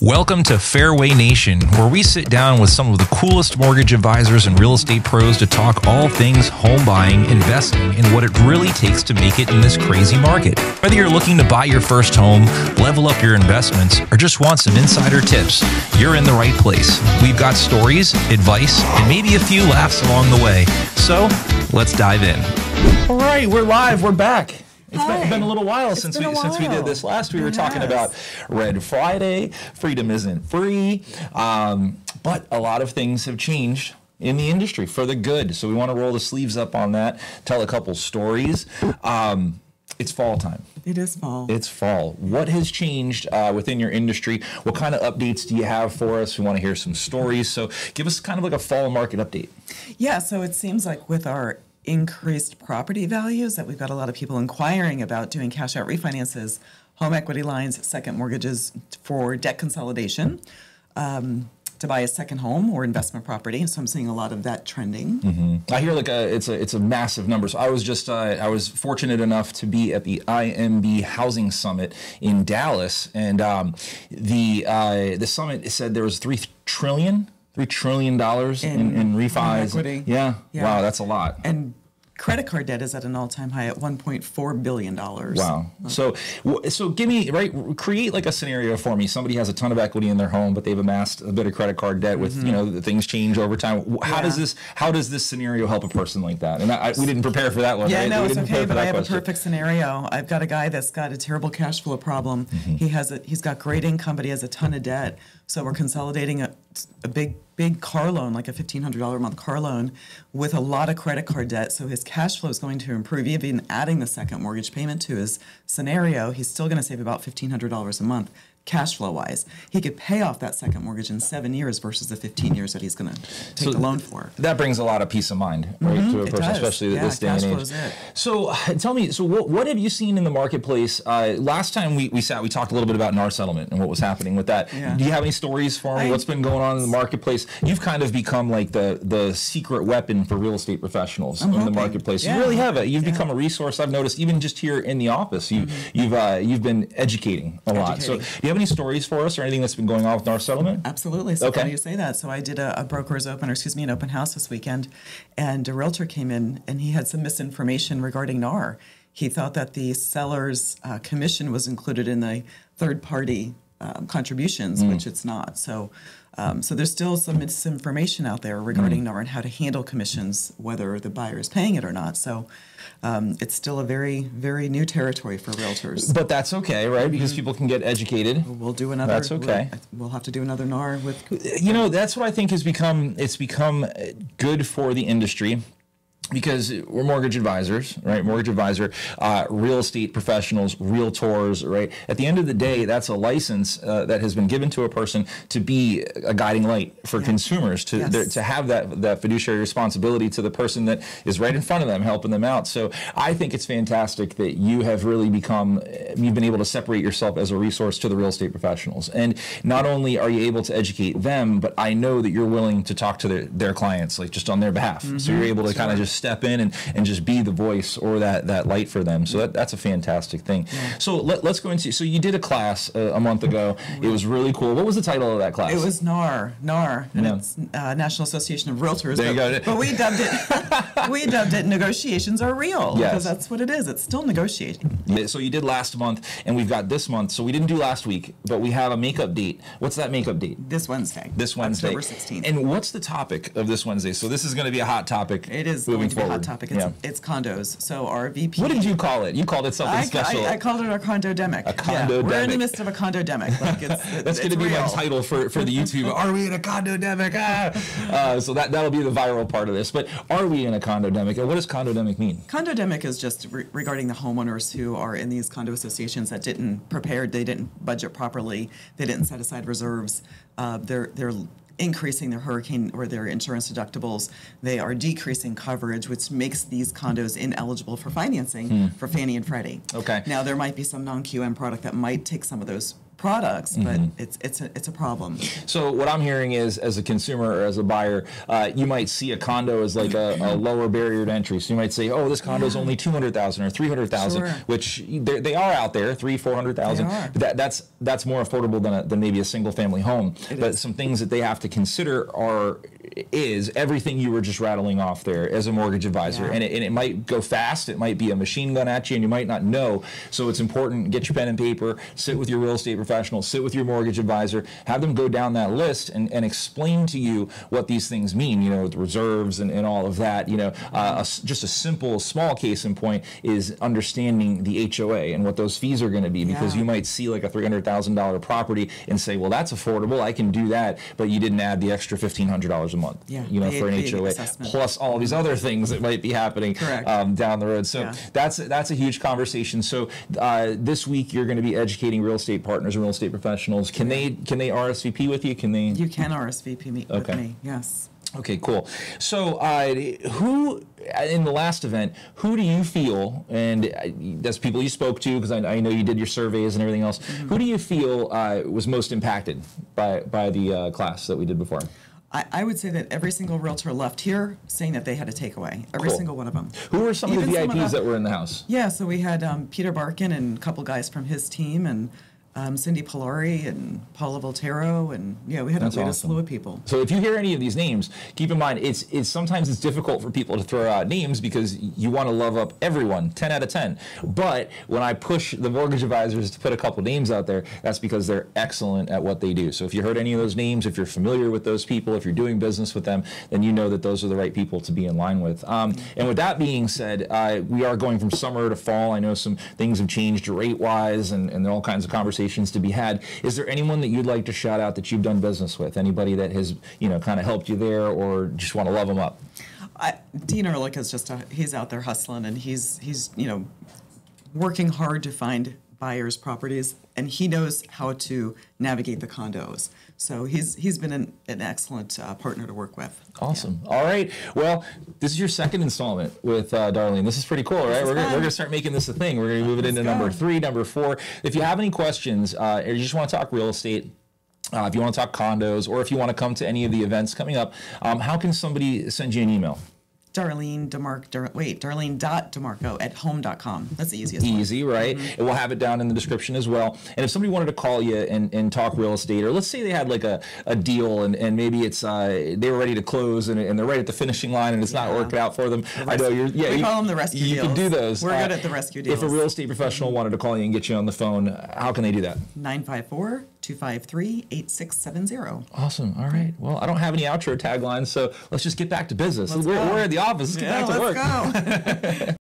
Welcome to Fairway Nation, where we sit down with some of the coolest mortgage advisors and real estate pros to talk all things home buying, investing, and what it really takes to make it in this crazy market. Whether you're looking to buy your first home, level up your investments, or just want some insider tips, you're in the right place. We've got stories, advice, and maybe a few laughs along the way. So let's dive in. All right, we're live. We're back. It's been a little while since we did this last. We were talking about Red Friday. Freedom isn't free, but a lot of things have changed in the industry for the good. So we want to roll the sleeves up on that, tell a couple stories. It's fall time. It is fall. It's fall. What has changed within your industry? What kind of updates do you have for us? We want to hear some stories. So give us kind of like a fall market update. Yeah, so it seems like with our increased property values that we've got a lot of people inquiring about doing cash out refinances, home equity lines, second mortgages for debt consolidation, to buy a second home or investment property. So I'm seeing a lot of that trending. Mm-hmm. I hear like it's a massive number. So I was just I was fortunate enough to be at the IMB Housing Summit in Dallas, and the summit said there was $3 trillion in refis. Equity. Yeah. Wow, that's a lot. And credit card debt is at an all-time high at $1.4 billion. Wow. So give me, create like a scenario for me. Somebody has a ton of equity in their home, but they've amassed a bit of credit card debt with, the things change over time. How does this scenario help a person like that? And we didn't prepare for that one, Yeah, right? no, We it's didn't okay, prepare for but that I have question. a perfect scenario. I've got a guy that's got a terrible cash flow problem. He's got great income, but he has a ton of debt. So we're consolidating a big car loan, like a $1,500 a month car loan, with a lot of credit card debt. So his cash flow is going to improve. Even adding the second mortgage payment to his scenario, he's still going to save about $1,500 a month. Cash flow wise, he could pay off that second mortgage in 7 years versus the 15 years that he's going to take the loan for. That brings a lot of peace of mind, right, to a person, especially this day and age. So tell me, what have you seen in the marketplace? Last time we sat, we talked a little bit about NAR Settlement and what was happening with that. Yeah. Do you have any stories for me? What's been going on in the marketplace? You've kind of become like the secret weapon for real estate professionals in the marketplace. You really have it. You've become a resource. I've noticed even just here in the office, you've been educating a lot. So do you have any stories for us or anything that's been going on with NAR Settlement? Absolutely. So funny you say that. So I did an open house this weekend, and a realtor came in and he had some misinformation regarding NAR. He thought that the seller's commission was included in the third-party contributions, which it's not. So there's still some misinformation out there regarding NAR and how to handle commissions, whether the buyer is paying it or not. So it's still a very, very new territory for realtors. But that's okay, right? Because people can get educated. We'll do another. That's okay. We'll have to do another NAR with. That's what I think has become. It's become good for the industry. Because we're mortgage advisors, right? Mortgage advisor, real estate professionals, realtors, right? At the end of the day, that's a license that has been given to a person to be a guiding light for consumers, to have that fiduciary responsibility to the person that is right in front of them, helping them out. So I think it's fantastic that you have really you've been able to separate yourself as a resource to the real estate professionals. And not only are you able to educate them, but I know that you're willing to talk to their clients, like just on their behalf. So you're able to kind of just step in and just be the voice or that light for them. So that's a fantastic thing. Yeah. So let's go into, so you did a class a month ago. It was really cool. What was the title of that class? It was NAR, and it's National Association of Realtors. There you go. But we dubbed it Negotiations Are Real, because that's what it is. It's still negotiating. Yeah, so you did last month, and we've got this month. So we didn't do last week, but we have a makeup date. What's that makeup date? This Wednesday. October 16th. And what's the topic of this Wednesday? So this is going to be a hot topic. It is going to be a hot topic. It's condos. So our VP. What did you call it? You called it something special. I called it our Condodemic. A Condodemic. We're in the midst of a Condodemic. That's going to be my title for the YouTube. Are we in a Condodemic? So that'll be the viral part of this. But are we in a Condodemic? And what does Condodemic mean? Condodemic is just regarding the homeowners who are in these condo associations that didn't prepare, they didn't budget properly, they didn't set aside reserves. They're increasing their hurricane or their insurance deductibles. They are decreasing coverage, which makes these condos ineligible for financing for Fannie and Freddie. Okay. Now, there might be some non-QM product that might take some of those products, but it's a problem. So what I'm hearing is, as a consumer or as a buyer, you might see a condo as like a lower barrier to entry. So you might say, oh, this condo is only 200,000 or 300,000, Sure. which they are out there, 300,000-400,000. But that's more affordable than maybe a single family home. But some things that they have to consider is everything you were just rattling off there as a mortgage advisor, and it might go fast. It might be a machine gun at you, and you might not know. So it's important. Get your pen and paper. Sit with your real estate professional. Sit with your mortgage advisor. Have them go down that list and explain to you what these things mean. You know, the reserves and all of that. You know, just a simple, small case in point is understanding the HOA and what those fees are going to be, because you might see like a $300,000 property and say, well, that's affordable. I can do that, but you didn't add the extra $1,500 a month. You know, for an HOA, plus all these other things that might be happening down the road. So that's a huge conversation. So this week you're going to be educating real estate partners and real estate professionals. Can they RSVP with you? Can they? You can RSVP with me. Yes. Okay, cool. So who, in the last event, who do you feel, and that's people you spoke to, because I know you did your surveys and everything else, who do you feel was most impacted by the class that we did before? I would say that every single realtor left here saying that they had a takeaway. Every single one of them. Who were some of the VIPs that were in the house? Yeah, so we had Peter Barkin and a couple guys from his team, and Cindy Polari and Paula Voltero, and we had a slew of people. So if you hear any of these names, keep in mind it's sometimes it's difficult for people to throw out names because you want to love up everyone, 10 out of 10. But when I push the mortgage advisors to put a couple names out there, that's because they're excellent at what they do. So if you heard any of those names, if you're familiar with those people, if you're doing business with them, then you know that those are the right people to be in line with. And with that being said, we are going from summer to fall. I know some things have changed rate-wise, and there are all kinds of conversations to be had. Is there anyone that you'd like to shout out that you've done business with? Anybody that has, kind of helped you there, or just want to love them up? Dean Ehrlich is he's out there hustling, and he's working hard to find buyers' properties, and he knows how to navigate the condos. So he's been an excellent partner to work with. Awesome. All right. Well, this is your second installment with Darlene. This is pretty cool, right? We're going to start making this a thing. We're going to move it into number 3, number 4. If you have any questions, or you just want to talk real estate, if you want to talk condos, or if you want to come to any of the events coming up, how can somebody send you an email? Darlene.DiMarco@home.com. That's the easiest one. Easy, right? And we'll have it down in the description as well. And if somebody wanted to call you and talk real estate, or let's say they had like a deal and maybe it's they were ready to close and they're right at the finishing line and it's not working out for them. I know you're. We call them the rescue deals. You can do those. We're good at the rescue deals. If a real estate professional wanted to call you and get you on the phone, how can they do that? 954-253-8670. Awesome. All right. Well, I don't have any outro taglines, so let's just get back to business. We're at the office. Let's get back to work. Let's go.